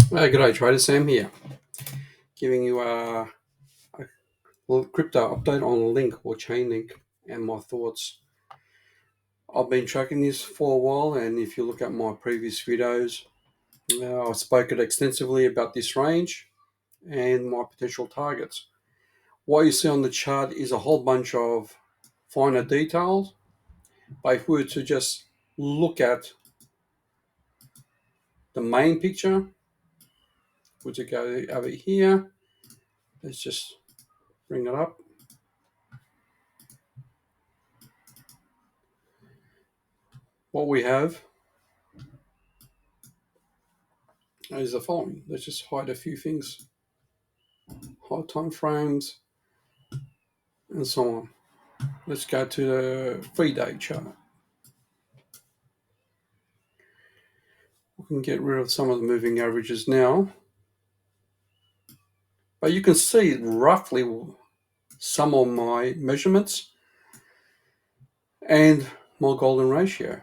G'day trader, Sam here, giving you a little crypto update on Link or Chainlink and my thoughts. I've been tracking this for a while, and if you look at my previous videos, I've spoken extensively about this range and my potential targets. What you see on the chart is a whole bunch of finer details, but if we were to just look at the main picture, which would go over here, let's just bring it up. What we have is the following. Let's just hide a few things, hide time frames, and so on. Let's go to the 3-day chart. We can get rid of some of the moving averages now, but you can see roughly some of my measurements and my golden ratio.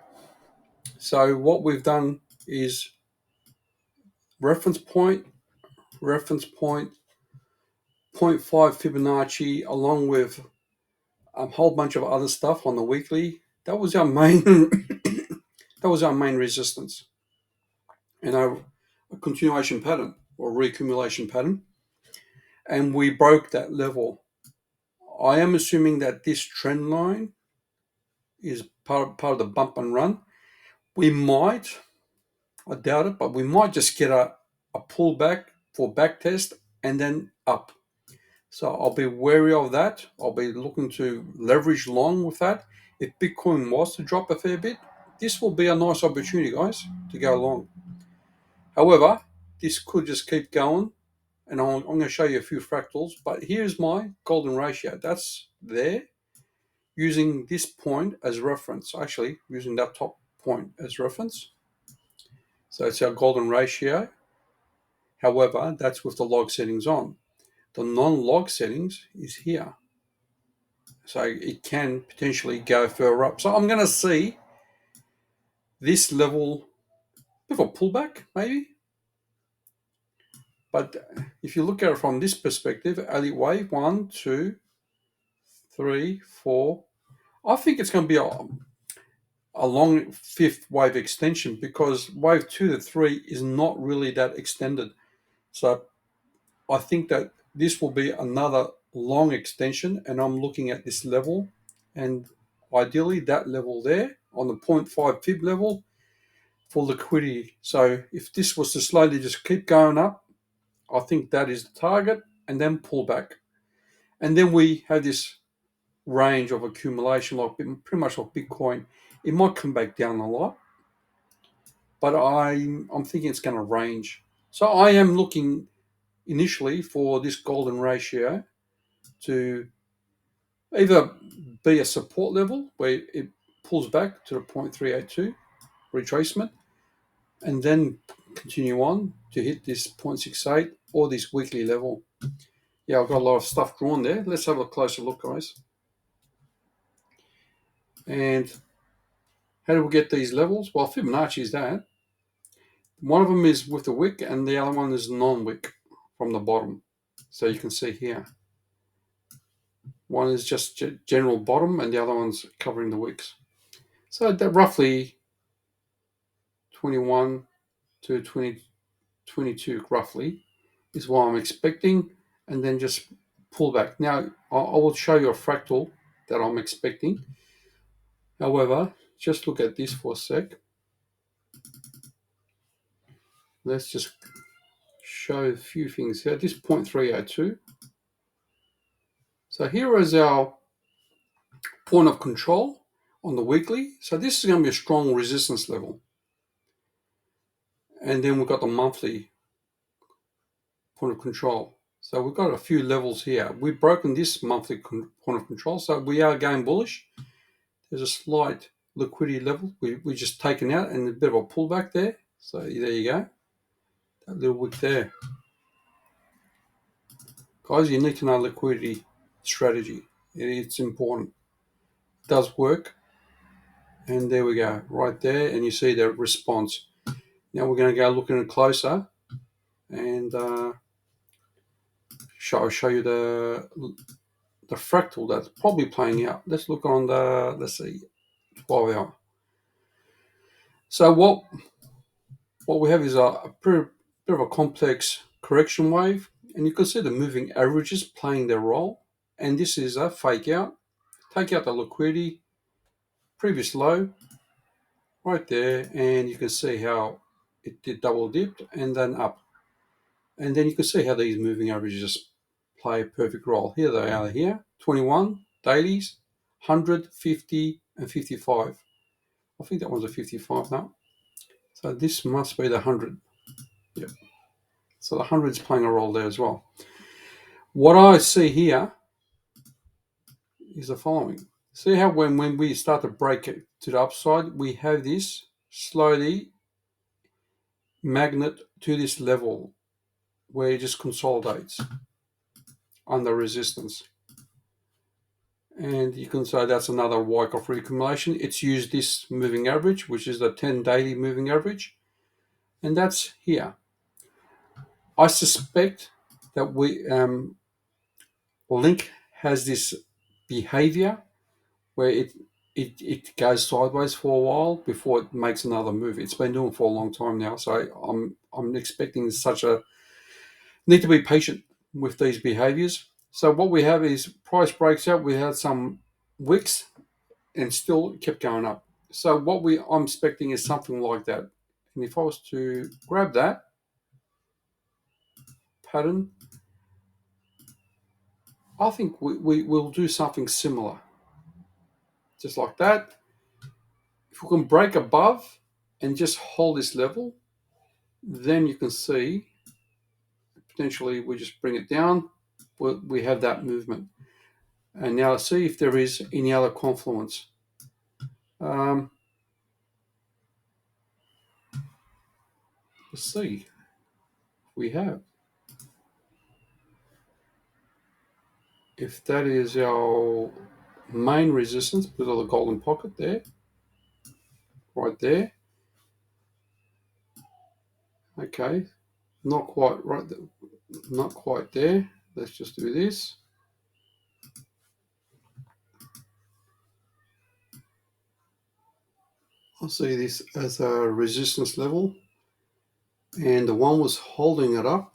So what we've done is reference point, reference point, 0.5 Fibonacci, along with a whole bunch of other stuff on the weekly. That was our main that was our main resistance, and a continuation pattern or reaccumulation pattern, and we broke that level. I am assuming that this trend line is part of the bump and run. We might, I doubt it, but we might just get a pullback for back test and then up. So I'll be wary of that. I'll be looking to leverage long with that. If Bitcoin was to drop a fair bit, this will be a nice opportunity, guys, to go long. However, this could just keep going, and I'm going to show you a few fractals, but here's my golden ratio. That's there, using this point as reference, actually using that top point as reference. So it's our golden ratio. However, that's with the log settings on. The non-log settings is here. So it can potentially go further up. So I'm going to see this level, bit of a pullback maybe. But if you look at it from this perspective, elite wave, 1, 2, 3, 4. I think it's going to be a long fifth wave extension, because wave 2 to 3 is not really that extended. So I think that this will be another long extension, and I'm looking at this level, and ideally that level there on the 0.5 fib level for liquidity. So if this was to slowly just keep going up, I think that is the target, and then pull back. And then we have this range of accumulation, like pretty much like Bitcoin. It might come back down a lot, but I'm thinking it's going to range. So I am looking initially for this golden ratio to either be a support level where it pulls back to the 0.382 retracement, and then continue on to hit this 0.68 or this weekly level. Yeah, I've got a lot of stuff drawn there. Let's have a closer look, guys. And how do we get these levels? Well, Fibonacci is that. One of them is with the wick, and the other one is non-wick from the bottom. So you can see here. One is just general bottom, and the other one's covering the wicks. So that roughly 21 to 22 roughly is what I'm expecting, and then just pull back. Now, I will show you a fractal that I'm expecting. However, just look at this for a sec. Let's just show a few things here. This 0.302. So here is our point of control on the weekly. So this is going to be a strong resistance level. And then we've got the monthly point of control. So we've got a few levels here. We've broken this monthly point of control, so we are going bullish. There's a slight liquidity level we just taken out, and a bit of a pullback there. So there you go, that little wick there. Guys, you need to know liquidity strategy. It's important. It does work. And there we go, right there, and you see the response. Now we're going to go look at it closer. and I'll show you the fractal that's probably playing out. Let's look on the, let's see, 12 hour. So what we have is a bit of a complex correction wave, and you can see the moving averages playing their role. And this is a fake out. Take out the liquidity, previous low, right there, and you can see how it did double dipped and then up. And then you can see how these moving averages just play a perfect role. Here they are here, 21, dailies, 100, 50, and 55. I think that one's a 55 now. So this must be the 100. Yep. So the 100 is playing a role there as well. What I see here is the following. See how when we start to break it to the upside, we have this slowly magnet to this level where it just consolidates under resistance. And you can say that's another Wyckoff reaccumulation. It's used this moving average, which is the 10 daily moving average, and that's here. I suspect that Link has this behavior where it goes sideways for a while before it makes another move. It's been doing for a long time now, so I'm expecting such a need to be patient with these behaviors. So what we have is price breaks out. We had some wicks and still kept going up. So what I'm expecting is something like that. And if I was to grab that pattern, I think we will do something similar. Just like that. If we can break above and just hold this level, then you can see potentially we just bring it down. We have that movement. And now see if there is any other confluence. Let's see. We have. If that is our main resistance, put a golden pocket there, right there. Okay, not quite right, not quite there. Let's just do this. I'll see this as a resistance level, and the one was holding it up.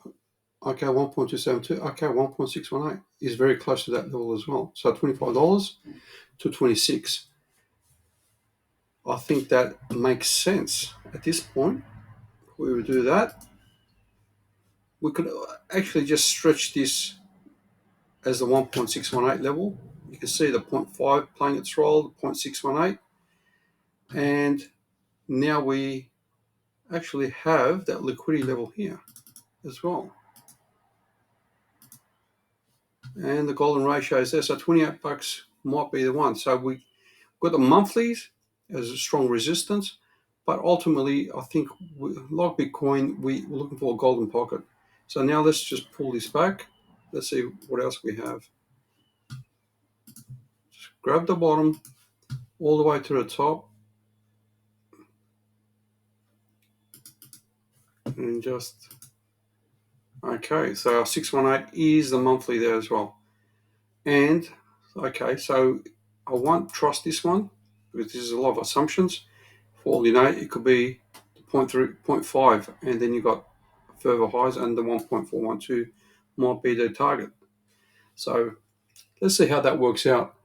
Okay, 1.272. Okay, 1.618 is very close to that level as well. So $25 to 26. I think that makes sense at this point. We would do that. We could actually just stretch this as the 1.618 level. You can see the 0.5 playing its role, the 0.618. And now we actually have that liquidity level here as well. And the golden ratio is there. So 28 bucks might be the one. So we got the monthlies as a strong resistance. But ultimately, I think, like Bitcoin, we're looking for a golden pocket. So now let's just pull this back. Let's see what else we have. Just grab the bottom all the way to the top. And just, okay, so 618 is the monthly there as well. And, okay, so I won't trust this one because this is a lot of assumptions. For all you know, it could be 0.3, 0.5, and then you've got further highs, and the 1.412 might be the target. So let's see how that works out.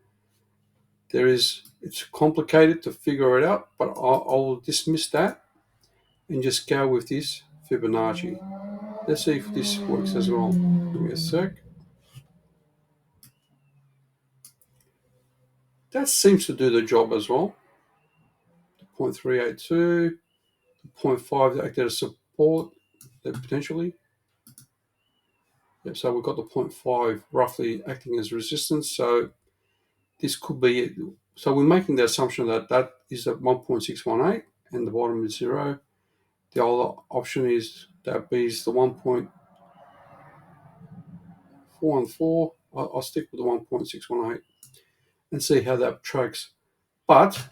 It's complicated to figure it out, but I'll dismiss that and just go with this Fibonacci. Let's see if this works as well. Give me a sec. That seems to do the job as well. 0.382, 0.5 to act as support potentially. Yep, so we've got the 0.5 roughly acting as resistance. So this could be it. So we're making the assumption that that is at 1.618 and the bottom is 0. The other option is that B is the 1.414. I'll stick with the 1.618 and see how that tracks. But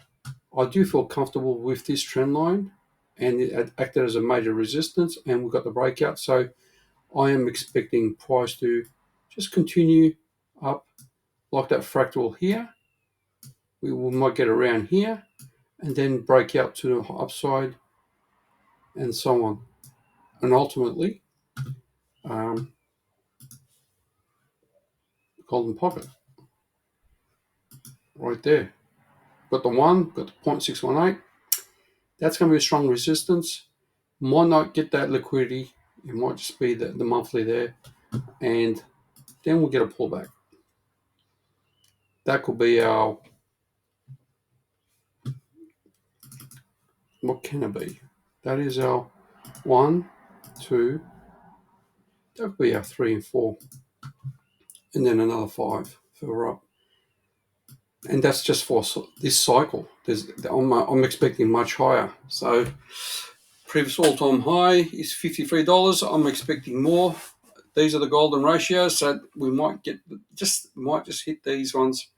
I do feel comfortable with this trend line, and it acted as a major resistance, and we've got the breakout. So I am expecting price to just continue up like that fractal here. Might get around here and then break out to the upside and so on. And ultimately, golden pocket right there. Got the 1, got the 0.618. That's going to be a strong resistance. Might not get that liquidity. It might just be the monthly there. And then we'll get a pullback. That could be our, what can it be? That is our 1, 2, that could be our 3 and 4. And then another 5 further up. And that's just for this cycle. I'm expecting much higher. So previous all-time high is $53. I'm expecting more. These are the golden ratios, so we might just hit these ones.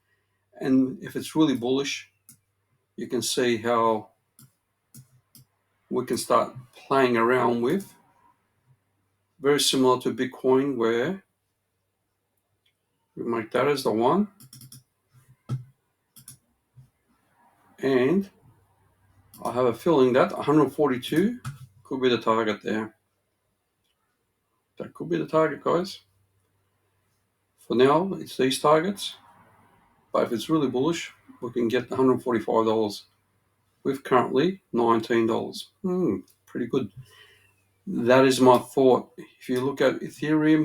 And if it's really bullish, you can see how we can start playing around with. Very similar to Bitcoin, where we make that as the 1. And I have a feeling that 142 could be the target there. That could be the target, guys. For now, it's these targets. But if it's really bullish, we can get $145 with currently $19. Pretty good. That is my thought. If you look at Ethereum,